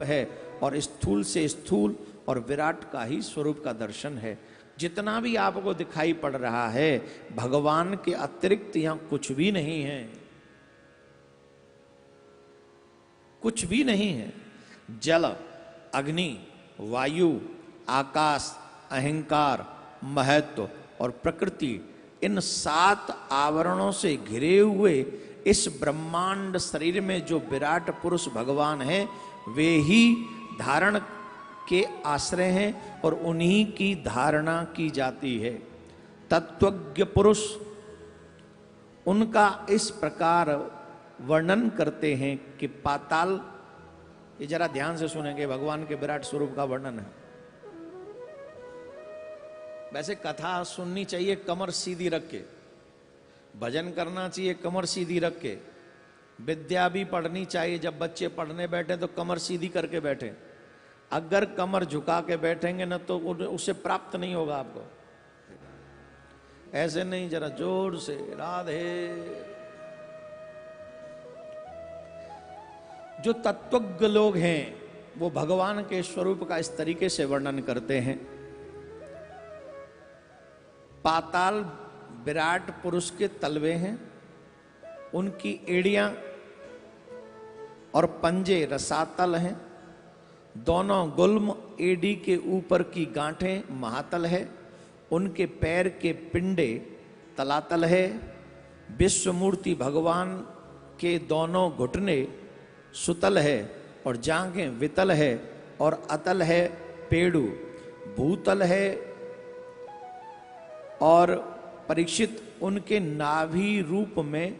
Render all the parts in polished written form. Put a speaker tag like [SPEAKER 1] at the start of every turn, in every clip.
[SPEAKER 1] है और स्थूल से स्थूल और विराट का ही स्वरूप का दर्शन है। जितना भी आपको दिखाई पड़ रहा है भगवान के अतिरिक्त यहां कुछ भी नहीं है, कुछ भी नहीं है। जल, अग्नि, वायु, आकाश, अहंकार, महत्व और प्रकृति, इन 7 आवरणों से घिरे हुए इस ब्रह्मांड शरीर में जो विराट पुरुष भगवान है वे ही धारण के आश्रय हैं और उन्हीं की धारणा की जाती है। तत्वज्ञ पुरुष उनका इस प्रकार वर्णन करते हैं कि पाताल, ये जरा ध्यान से सुनेंगे, भगवान के विराट स्वरूप का वर्णन है। वैसे कथा सुननी चाहिए कमर सीधी रख के, भजन करना चाहिए कमर सीधी रख के, विद्या भी पढ़नी चाहिए। जब बच्चे पढ़ने बैठे तो कमर सीधी करके बैठे। अगर कमर झुका के बैठेंगे ना तो उससे प्राप्त नहीं होगा आपको। ऐसे नहीं, जरा जोर से राधे। जो तत्वज्ञ लोग हैं वो भगवान के स्वरूप का इस तरीके से वर्णन करते हैं। पाताल विराट पुरुष के तलवे हैं, उनकी एड़ियां और पंजे रसातल हैं, दोनों गुल्म एड़ी के ऊपर की गांठें महातल है, उनके पैर के पिंडे तलातल है। विश्वमूर्ति भगवान के दोनों घुटने सुतल है और जांघें वितल है और अतल है पेड़ू, भूतल है। और परीक्षित उनके नाभि रूप में,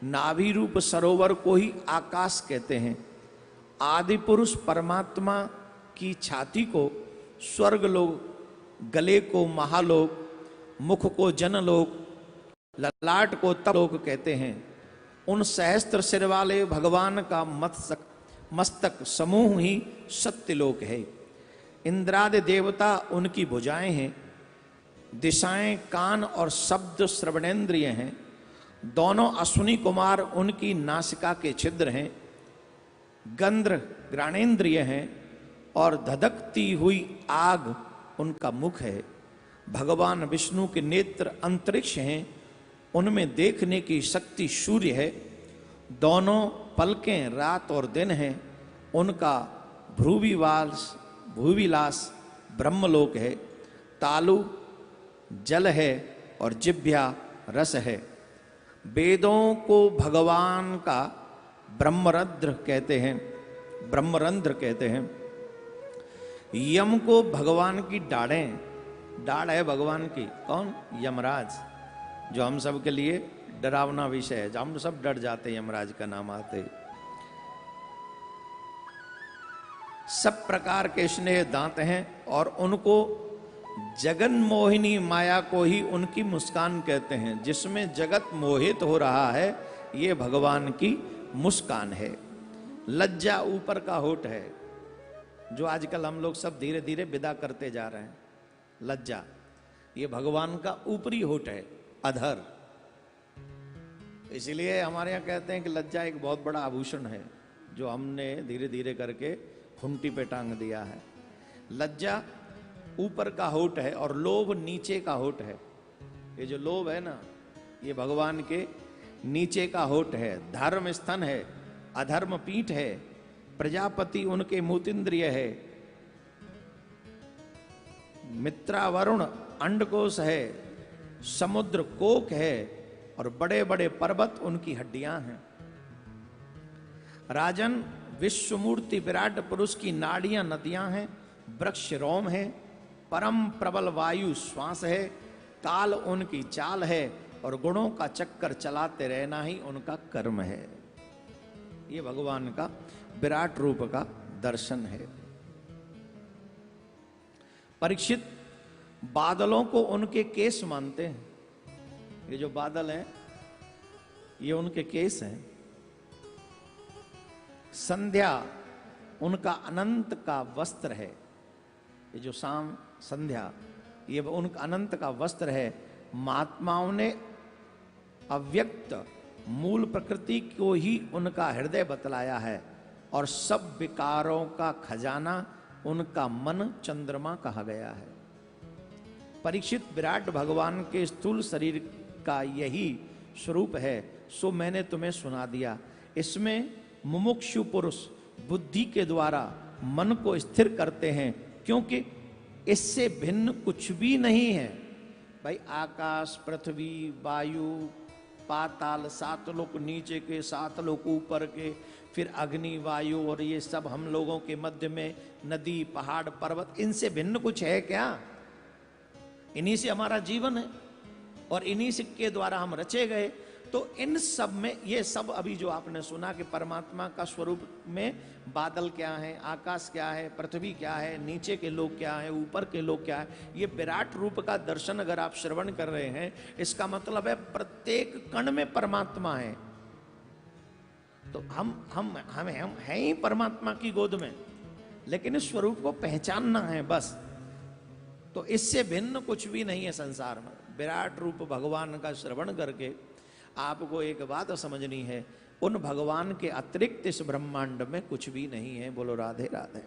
[SPEAKER 1] नाभि रूप सरोवर को ही आकाश कहते हैं। आदि पुरुष परमात्मा की छाती को स्वर्गलोक, गले को महालोक, मुख को जनलोक, ललाट को तपलोक कहते हैं। उन सहस्त्र सिर वाले भगवान का मस्तक समूह ही सत्यलोक है। इंद्रादि देवता उनकी भुजाएं हैं, दिशाएं कान और शब्द श्रवणेन्द्रिय हैं। दोनों अश्विनी कुमार उनकी नासिका के छिद्र हैं, गंध्र घ्राणेन्द्रिय हैं और धधकती हुई आग उनका मुख है। भगवान विष्णु के नेत्र अंतरिक्ष हैं, उनमें देखने की शक्ति सूर्य है। दोनों पलकें रात और दिन हैं, उनका भूविलास ब्रह्मलोक है। तालु जल है और जिह्वा रस है। वेदों को भगवान का ब्रह्मरंध्र कहते हैं, ब्रह्मरंध्र कहते हैं। यम को भगवान की डाढ़ें, डाढ़ है भगवान की, कौन? यमराज, जो हम सब के लिए डरावना विषय है, हम सब डर जाते हैं यमराज का नाम आते। सब प्रकार के स्नेह दांत हैं और उनको जगन मोहिनी माया को ही उनकी मुस्कान कहते हैं। जिसमें जगत मोहित हो रहा है ये भगवान की मुस्कान है। लज्जा ऊपर का होठ है, जो आजकल हम लोग सब धीरे धीरे विदा करते जा रहे हैं। लज्जा ये भगवान का ऊपरी होठ है, अधर। इसलिए हमारे यहाँ कहते हैं कि लज्जा एक बहुत बड़ा आभूषण है जो हमने धीरे धीरे करके खूंटी पे टांग दिया है। लज्जा ऊपर का होठ है और लोभ नीचे का होठ है। ये जो लोभ है ना, ये भगवान के नीचे का होठ है। धर्म स्तन है, अधर्म पीठ है। प्रजापति उनके मूतिंद्रिय है। मित्रा वरुण अंडकोश है। समुद्र कोक है और बड़े बड़े पर्वत उनकी हड्डियां हैं। राजन विश्वमूर्ति विराट पुरुष की नाड़ियां नदियां हैं। वृक्ष रोम है। परम प्रबल वायु श्वास है। काल उनकी चाल है और गुणों का चक्कर चलाते रहना ही उनका कर्म है। ये भगवान का विराट रूप का दर्शन है। परीक्षित बादलों को उनके केस मानते हैं। ये जो बादल हैं ये उनके केस हैं। संध्या उनका अनंत का वस्त्र है। ये जो शाम संध्या ये उनका अनंत का वस्त्र है। महात्माओं ने अव्यक्त मूल प्रकृति को ही उनका हृदय बतलाया है और सब विकारों का खजाना उनका मन चंद्रमा कहा गया है। परीक्षित, विराट भगवान के स्थूल शरीर का यही स्वरूप है, सो मैंने तुम्हें सुना दिया। इसमें मुमुक्षु पुरुष बुद्धि के द्वारा मन को स्थिर करते हैं, क्योंकि इससे भिन्न कुछ भी नहीं है। भाई आकाश, पृथ्वी, वायु, पाताल, 7 लोक नीचे के, 7 लोक ऊपर के, फिर अग्नि, वायु और ये सब हम लोगों के मध्य में नदी, पहाड़, पर्वत, इनसे भिन्न कुछ है क्या? इन्हीं से हमारा जीवन है और इन्हीं से के द्वारा हम रचे गए। तो इन सब में ये सब अभी जो आपने सुना कि परमात्मा का स्वरूप में बादल क्या है, आकाश क्या है, पृथ्वी क्या है, नीचे के लोग क्या है, ऊपर के लोग क्या है, ये विराट रूप का दर्शन अगर आप श्रवण कर रहे हैं, इसका मतलब है प्रत्येक कण में परमात्मा है। तो हम हैं ही परमात्मा की गोद में, लेकिन इस स्वरूप को पहचानना है बस। तो इससे भिन्न कुछ भी नहीं है संसार में। विराट रूप भगवान का श्रवण करके आपको एक बात समझनी है, उन भगवान के अतिरिक्त इस ब्रह्मांड में कुछ भी नहीं है। बोलो राधे राधे।